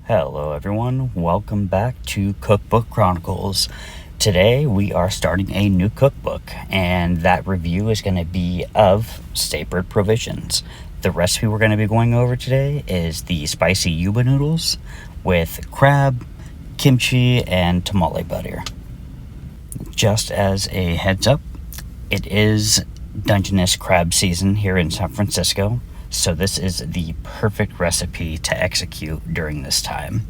Hello everyone, welcome back to Cookbook Chronicles. Today we are starting a new cookbook, and that review is going to be of Savored Provisions. The recipe we're going to be going over today is the spicy Yuba Noodles with crab, kimchi, and Tomalley Butter. Just as a heads up, it is Dungeness crab season here in San Francisco. So this is the perfect recipe to execute during this time.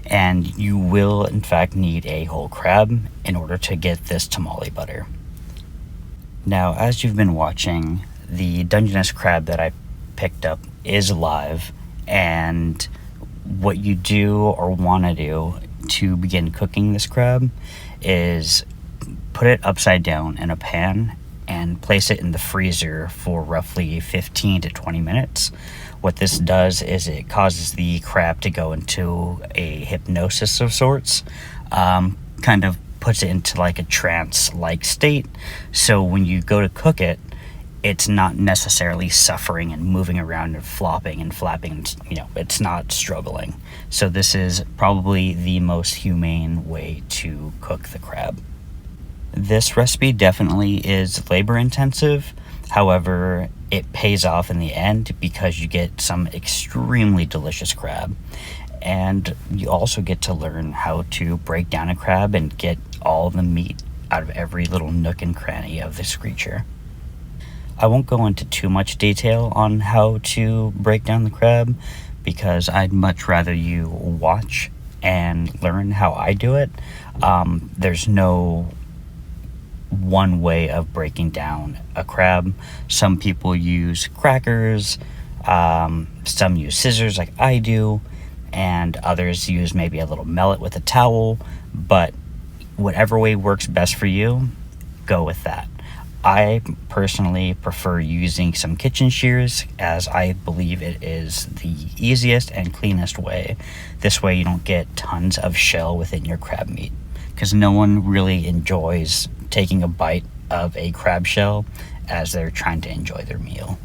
And you will, in fact, need a whole crab in order to get this Tomalley butter. Now, as you've been watching, the Dungeness crab that I picked up is live. And what you do or want to do to begin cooking this crab is put it upside down in a pan and place it in the freezer for roughly 15 to 20 minutes. What this does is it causes the crab to go into a hypnosis of sorts, kind of puts it into like a trance-like state. So when you go to cook it, it's not necessarily suffering and moving around and flopping and flapping, it's not struggling. So this is probably the most humane way to cook the crab. This recipe definitely is labor intensive. However, it pays off in the end because you get some extremely delicious crab. And you also get to learn how to break down a crab and get all the meat out of every little nook and cranny of this creature. I won't go into too much detail on how to break down the crab because I'd much rather you watch and learn how I do it. There's no one way of breaking down a crab. Some people use crackers, some use scissors like I do, and others use maybe a little mallet with a towel. But whatever way works best for you, go with that. I personally prefer using some kitchen shears, as I believe it is the easiest and cleanest way. This way you don't get tons of shell within your crab meat, because no one really enjoys taking a bite of a crab shell as they're trying to enjoy their meal.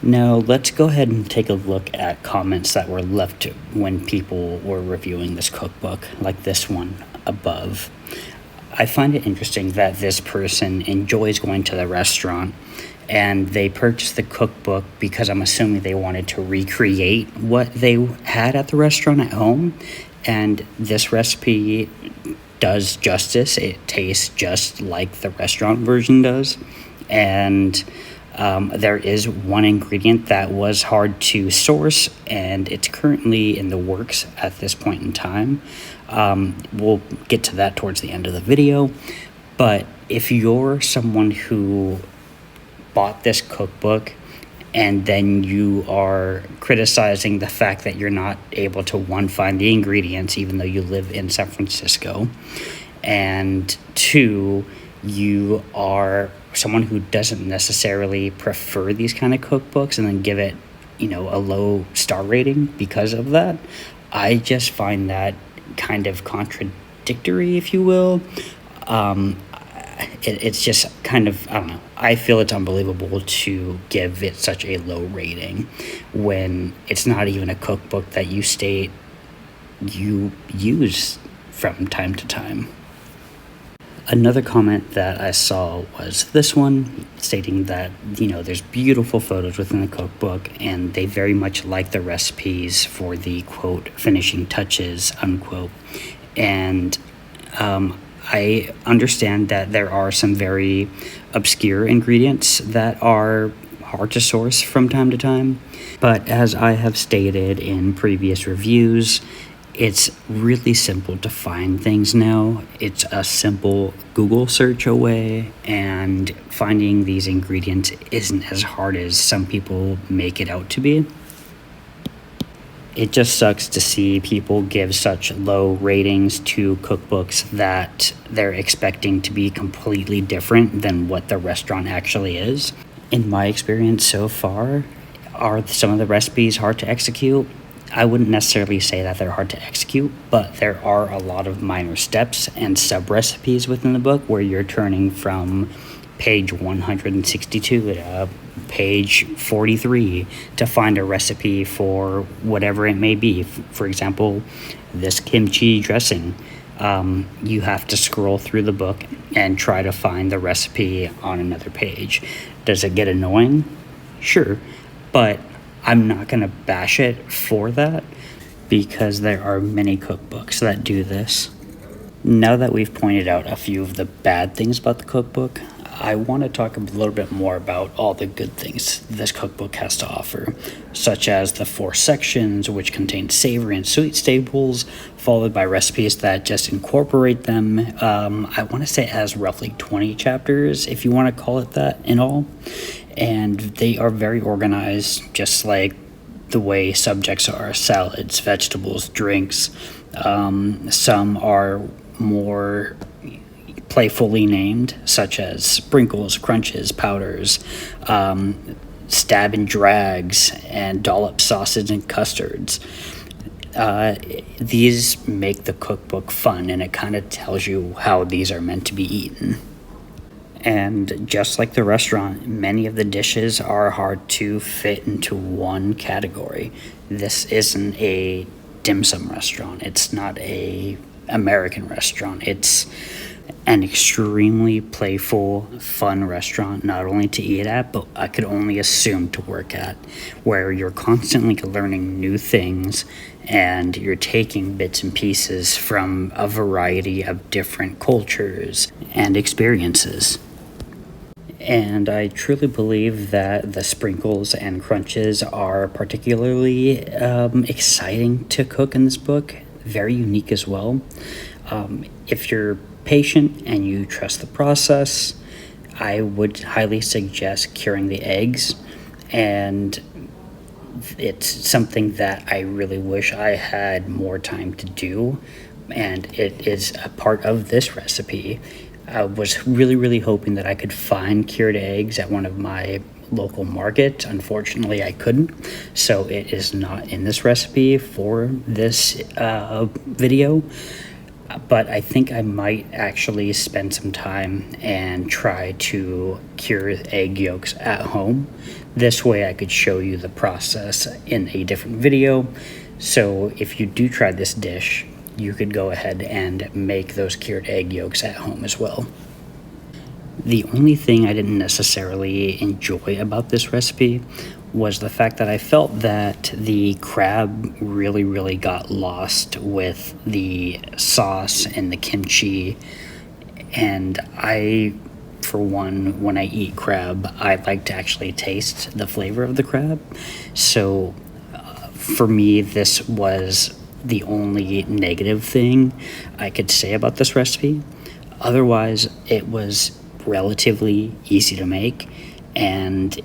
Now let's go ahead and take a look at comments that were left when people were reviewing this cookbook, like this one above. I find it interesting that this person enjoys going to the restaurant and they purchased the cookbook because I'm assuming they wanted to recreate what they had at the restaurant at home. And this recipe does justice. It tastes just like the restaurant version does. And there is one ingredient that was hard to source, and it's currently in the works at this point in time. We'll get to that towards the end of the video. But if you're someone who bought this cookbook and then you are criticizing the fact that you're not able to, one, find the ingredients even though you live in San Francisco, and two, you are someone who doesn't necessarily prefer these kind of cookbooks and then give it, a low star rating because of that, I just find that kind of contradictory, if you will. It's just kind of, I don't know. I feel it's unbelievable to give it such a low rating when it's not even a cookbook that you state you use from time to time. Another comment that I saw was this one, stating that, there's beautiful photos within the cookbook and they very much like the recipes for the, quote, finishing touches, unquote. And I understand that there are some very obscure ingredients that are hard to source from time to time. But as I have stated in previous reviews, it's really simple to find things now. It's a simple Google search away, and finding these ingredients isn't as hard as some people make it out to be. It just sucks to see people give such low ratings to cookbooks that they're expecting to be completely different than what the restaurant actually is. In my experience so far, are some of the recipes hard to execute? I wouldn't necessarily say that they're hard to execute, but there are a lot of minor steps and sub-recipes within the book where you're turning from page 162 to page 43 to find a recipe for whatever it may be. For example, this kimchi dressing. You have to scroll through the book and try to find the recipe on another page. Does it get annoying? Sure, but I'm not going to bash it for that because there are many cookbooks that do this. Now that we've pointed out a few of the bad things about the cookbook, I want to talk a little bit more about all the good things this cookbook has to offer, such as the 4 sections, which contain savory and sweet staples, followed by recipes that just incorporate them. I want to say it has roughly 20 chapters, if you want to call it that, in all. And they are very organized, just like the way subjects are: salads, vegetables, drinks. Some are more playfully named, such as sprinkles, crunches, powders, stab and drags, and dollop sausage and custards. These make the cookbook fun, and it kind of tells you how these are meant to be eaten. And just like the restaurant, many of the dishes are hard to fit into one category. This isn't a dim sum restaurant. It's not a American restaurant. It's an extremely playful, fun restaurant, not only to eat at, but I could only assume to work at, where you're constantly learning new things and you're taking bits and pieces from a variety of different cultures and experiences. And I truly believe that the sprinkles and crunches are particularly exciting to cook in this book, very unique as well. If you're patient and you trust the process, I would highly suggest curing the eggs, and it's something that I really wish I had more time to do, and it is a part of this recipe. I was really hoping that I could find cured eggs at one of my local markets. Unfortunately, I couldn't, so it is not in this recipe for this video. But I think I might actually spend some time and try to cure egg yolks at home. This way I could show you the process in a different video. So if you do try this dish, you could go ahead and make those cured egg yolks at home as well. The only thing I didn't necessarily enjoy about this recipe was the fact that I felt that the crab really got lost with the sauce and the kimchi. And I, for one, when I eat crab, I like to actually taste the flavor of the crab. So for me, this was the only negative thing I could say about this recipe. Otherwise, it was relatively easy to make, and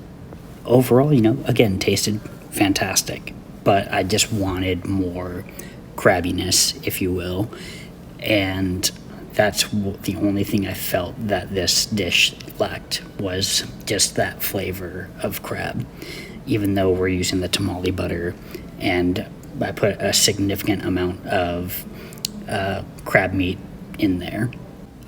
overall, again, tasted fantastic. But I just wanted more crabbiness, if you will, and that's the only thing I felt that this dish lacked, was just that flavor of crab, even though we're using the Tomalley butter, and I put a significant amount of crab meat in there.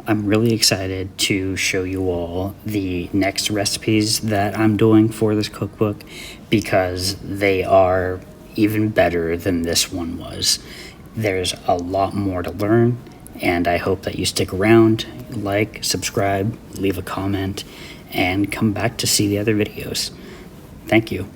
I'm really excited to show you all the next recipes that I'm doing for this cookbook, because they are even better than this one was. There's a lot more to learn, and I hope that you stick around, like, subscribe, leave a comment, and come back to see the other videos. Thank you.